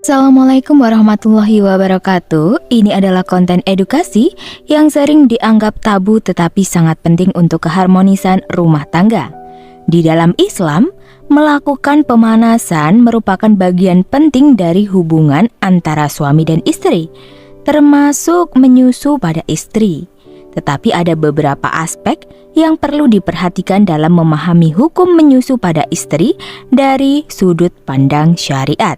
Assalamualaikum warahmatullahi wabarakatuh. Ini adalah konten edukasi yang sering dianggap tabu tetapi sangat penting untuk keharmonisan rumah tangga. Di dalam Islam, melakukan pemanasan merupakan bagian penting dari hubungan antara suami dan istri, termasuk menyusu pada istri. Tetapi ada beberapa aspek yang perlu diperhatikan dalam memahami hukum menyusu pada istri dari sudut pandang syariat.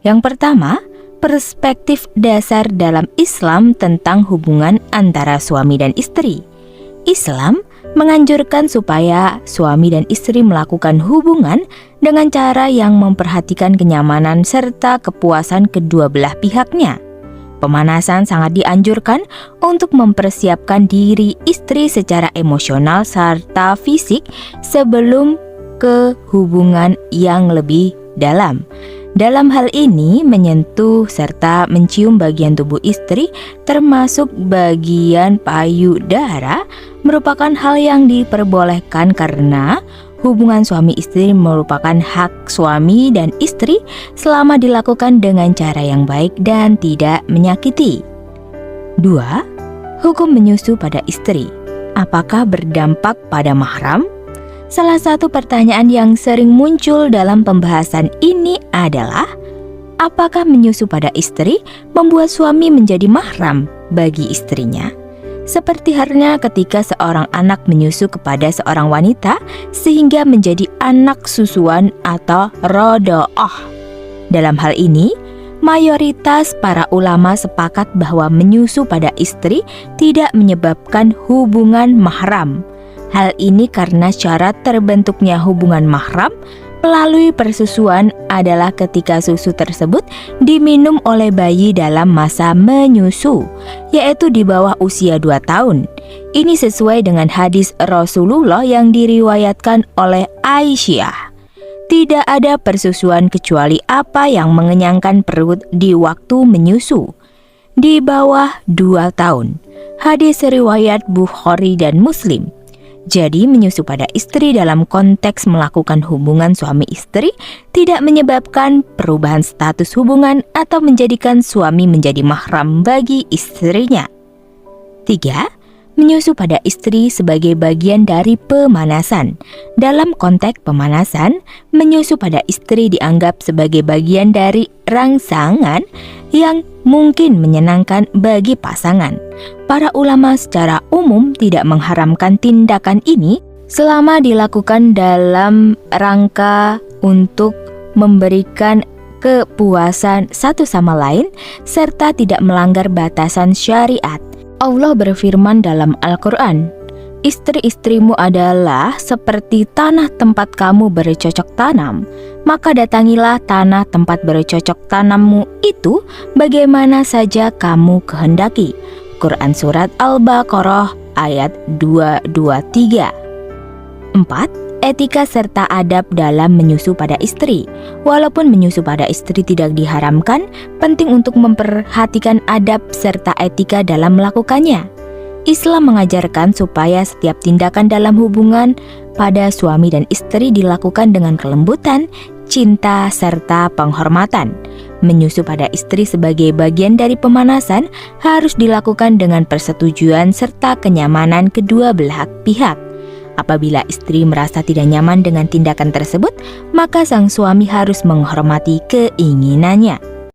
Yang pertama, perspektif dasar dalam Islam tentang hubungan antara suami dan istri. Islam menganjurkan supaya suami dan istri melakukan hubungan dengan cara yang memperhatikan kenyamanan serta kepuasan kedua belah pihaknya. Pemanasan sangat dianjurkan untuk mempersiapkan diri istri secara emosional serta fisik sebelum ke hubungan yang lebih dalam. Dalam hal ini, menyentuh serta mencium bagian tubuh istri termasuk bagian payudara merupakan hal yang diperbolehkan karena hubungan suami istri merupakan hak suami dan istri selama dilakukan dengan cara yang baik dan tidak menyakiti. 2. Hukum menyusu pada istri. Apakah berdampak pada mahram? Salah satu pertanyaan yang sering muncul dalam pembahasan ini adalah, apakah menyusu pada istri membuat suami menjadi mahram bagi istrinya? Seperti halnya ketika seorang anak menyusu kepada seorang wanita sehingga menjadi anak susuan atau rodooh. Dalam hal ini, mayoritas para ulama sepakat bahwa menyusu pada istri tidak menyebabkan hubungan mahram. Hal ini karena syarat terbentuknya hubungan mahram melalui persusuan adalah ketika susu tersebut diminum oleh bayi dalam masa menyusu, yaitu di bawah usia 2 tahun. Ini sesuai dengan hadis Rasulullah yang diriwayatkan oleh Aisyah. Tidak ada persusuan kecuali apa yang mengenyangkan perut di waktu menyusu. Di bawah 2 tahun. Hadis riwayat Bukhari dan Muslim. Jadi menyusu pada istri dalam konteks melakukan hubungan suami istri tidak menyebabkan perubahan status hubungan atau menjadikan suami menjadi mahram bagi istrinya. 3. Menyusu pada istri sebagai bagian dari pemanasan. Dalam konteks pemanasan, menyusu pada istri dianggap sebagai bagian dari rangsangan yang mungkin menyenangkan bagi pasangan. Para ulama secara umum tidak mengharamkan tindakan ini selama dilakukan dalam rangka untuk memberikan kepuasan satu sama lain serta tidak melanggar batasan syariat. Allah berfirman dalam Al-Quran, "Istri-istrimu adalah seperti tanah tempat kamu bercocok tanam, maka datangilah tanah tempat bercocok tanammu itu bagaimana saja kamu kehendaki." Quran Surat Al-Baqarah ayat 223. 4. Etika serta adab dalam menyusu pada istri. Walaupun menyusu pada istri tidak diharamkan, penting untuk memperhatikan adab serta etika dalam melakukannya. Islam mengajarkan supaya setiap tindakan dalam hubungan pada suami dan istri dilakukan dengan kelembutan, cinta, serta penghormatan. Menyusu pada istri sebagai bagian dari pemanasan harus dilakukan dengan persetujuan serta kenyamanan kedua belah pihak. Apabila istri merasa tidak nyaman dengan tindakan tersebut, maka sang suami harus menghormati keinginannya.